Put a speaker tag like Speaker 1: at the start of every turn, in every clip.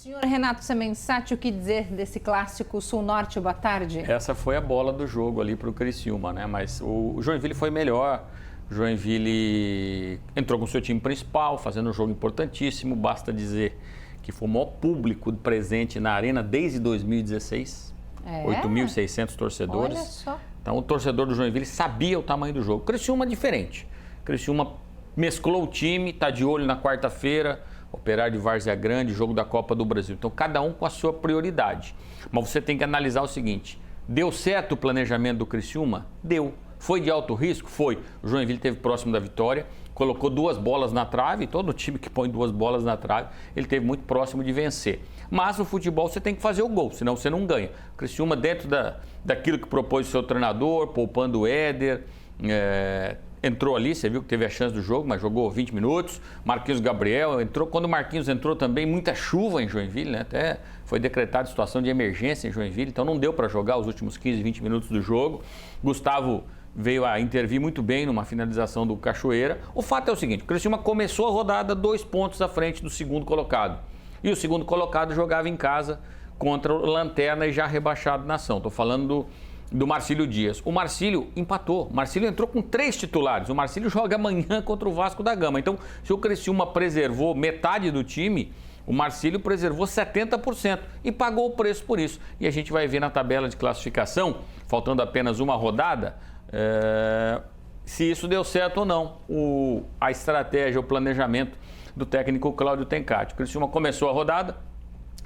Speaker 1: Senhor Renato Semensati, o que dizer desse clássico Sul-Norte? Boa tarde.
Speaker 2: Essa foi a bola do jogo ali para o Criciúma, né? Mas o Joinville foi melhor. O Joinville entrou com o seu time principal, fazendo um jogo importantíssimo. Basta dizer que foi o maior público presente na arena desde 2016. 8.600 torcedores.
Speaker 1: Olha só.
Speaker 2: Então o torcedor do Joinville sabia o tamanho do jogo. O Criciúma é diferente. O Criciúma mesclou o time, está de olho na quarta-feira. Operário de Várzea Grande, jogo da Copa do Brasil. Então, cada um com a sua prioridade. Mas você tem que analisar o seguinte: deu certo o planejamento do Criciúma? Deu. Foi de alto risco? Foi. O Joinville esteve próximo da vitória, colocou 2 bolas na trave, todo time que põe 2 bolas na trave, ele esteve muito próximo de vencer. Mas no futebol você tem que fazer o gol, senão você não ganha. O Criciúma, dentro daquilo que propôs o seu treinador, poupando o Éder, entrou ali, você viu que teve a chance do jogo, mas jogou 20 minutos. Marquinhos Gabriel entrou. Quando o Marquinhos entrou também, muita chuva em Joinville, né? Até foi decretada situação de emergência em Joinville, então não deu para jogar os últimos 15, 20 minutos do jogo. Gustavo veio a intervir muito bem numa finalização do Cachoeira. O fato é o seguinte: o Criciúma começou a rodada 2 pontos à frente do segundo colocado. E o segundo colocado jogava em casa contra o Lanterna e já rebaixado na ação. Estou falando do Marcílio Dias. O Marcílio empatou. O Marcílio entrou com 3 titulares. O Marcílio joga amanhã contra o Vasco da Gama. Então, se o Criciúma preservou metade do time, o Marcílio preservou 70% e pagou o preço por isso. E a gente vai ver na tabela de classificação, faltando apenas uma rodada, se isso deu certo ou não. A estratégia, o planejamento do técnico Cláudio Tencati. O Criciúma começou a rodada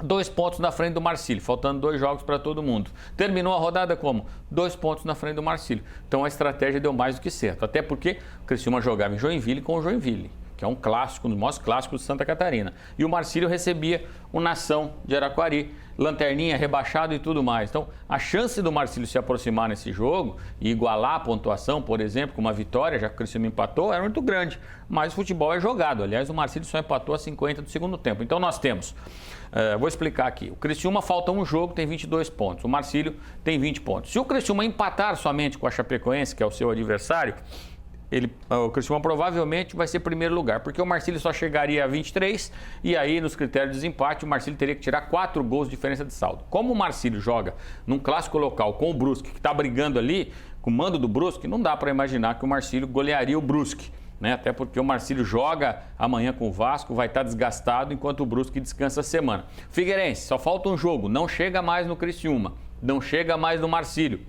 Speaker 2: 2 pontos na frente do Marcílio, faltando 2 jogos para todo mundo. Terminou a rodada como? 2 pontos na frente do Marcílio. Então a estratégia deu mais do que certo. Até porque o Criciúma jogava em Joinville com o Joinville, que é um clássico, um dos maiores clássicos de Santa Catarina. E o Marcílio recebia o Nação de Araquari, lanterninha, rebaixado e tudo mais. Então, a chance do Marcílio se aproximar nesse jogo e igualar a pontuação, por exemplo, com uma vitória, já que o Criciúma empatou, era muito grande. Mas o futebol é jogado. Aliás, o Marcílio só empatou a 50 do segundo tempo. Então, nós temos, vou explicar aqui, o Criciúma falta um jogo, tem 22 pontos. O Marcílio tem 20 pontos. Se o Criciúma empatar somente com a Chapecoense, que é o seu adversário, o Criciúma provavelmente vai ser primeiro lugar, porque o Marcílio só chegaria a 23 e aí nos critérios de desempate o Marcílio teria que tirar 4 gols de diferença de saldo. Como o Marcílio joga num clássico local com o Brusque, que está brigando ali com o mando do Brusque, não dá para imaginar que o Marcílio golearia o Brusque, né? Até porque o Marcílio joga amanhã com o Vasco, vai estar desgastado enquanto o Brusque descansa a semana. Figueirense, só falta um jogo, não chega mais no Criciúma, não chega mais no Marcílio.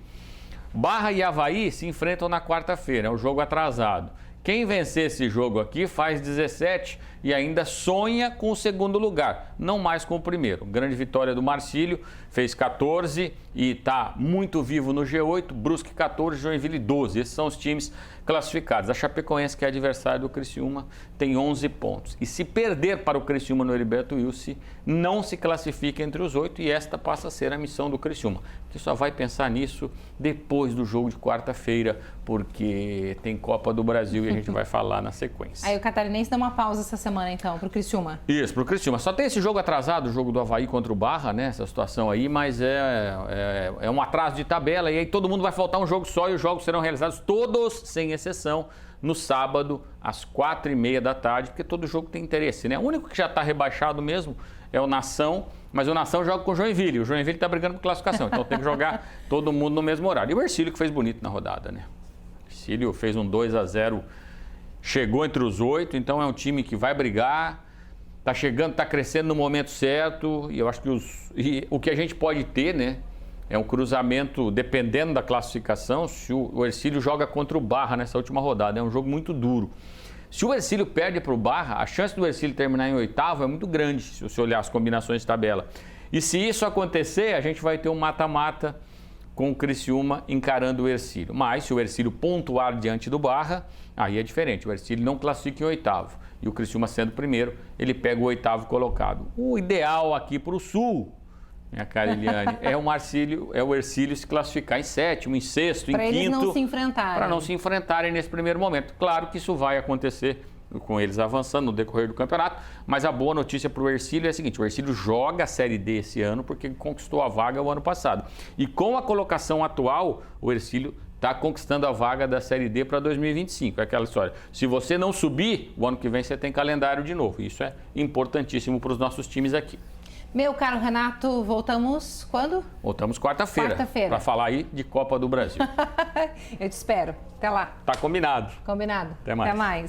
Speaker 2: Barra e Avaí se enfrentam na quarta-feira, é um jogo atrasado. Quem vencer esse jogo aqui faz 17 e ainda sonha com o segundo lugar, não mais com o primeiro. Grande vitória do Marcílio, fez 14 e está muito vivo no G8, Brusque 14, Joinville 12. Esses são os times classificados. A Chapecoense, que é adversário do Criciúma, tem 11 pontos. E se perder para o Criciúma no Heriberto Wilson, não se classifica entre os 8 e esta passa a ser a missão do Criciúma, que só vai pensar nisso depois do jogo de quarta-feira, porque tem Copa do Brasil e a gente vai falar na sequência.
Speaker 1: Aí o Catarinense dá uma pausa essa semana, então, pro Criciúma.
Speaker 2: Isso, pro Criciúma. Só tem esse jogo atrasado, o jogo do Avaí contra o Barra, né? Essa situação aí, mas é um atraso de tabela e aí todo mundo vai faltar um jogo só e os jogos serão realizados todos, sem exceção, no sábado, às 4h30 da tarde, porque todo jogo tem interesse, né? O único que já está rebaixado mesmo é o Nação, mas o Nação joga com o Joinville. O Joinville está brigando por classificação, então tem que jogar todo mundo no mesmo horário. E o Ercílio, que fez bonito na rodada, né? O Ercílio fez um 2-0, chegou entre os 8, então é um time que vai brigar, tá chegando, tá crescendo no momento certo, e eu acho que o que a gente pode ter, né, é um cruzamento, dependendo da classificação, se o Ercílio joga contra o Barra nessa última rodada, é um jogo muito duro. Se o Ercílio perde para o Barra, a chance do Ercílio terminar em 8º é muito grande, se você olhar as combinações de tabela. E se isso acontecer, a gente vai ter um mata-mata com o Criciúma encarando o Ercílio. Mas se o Ercílio pontuar diante do Barra, aí é diferente. O Ercílio não classifica em 8º. E o Criciúma sendo primeiro, ele pega o 8º colocado. O ideal aqui para o Sul, minha cara Eliane, é o Ercílio se classificar em 7º, em 6º, em 5º.
Speaker 1: Para eles não se enfrentarem.
Speaker 2: Para não se enfrentarem nesse primeiro momento. Claro que isso vai acontecer com eles avançando no decorrer do campeonato, mas a boa notícia para o Ercílio é a seguinte: o Ercílio joga a Série D esse ano porque conquistou a vaga o ano passado. E com a colocação atual, o Ercílio está conquistando a vaga da Série D para 2025. É aquela história. Se você não subir, o ano que vem você tem calendário de novo. Isso é importantíssimo para os nossos times aqui.
Speaker 1: Meu caro Renato, voltamos quando?
Speaker 2: Voltamos quarta-feira. Para falar aí de Copa do Brasil.
Speaker 1: Eu te espero. Até lá.
Speaker 2: Tá combinado.
Speaker 1: Combinado.
Speaker 2: Até mais.
Speaker 1: Até mais.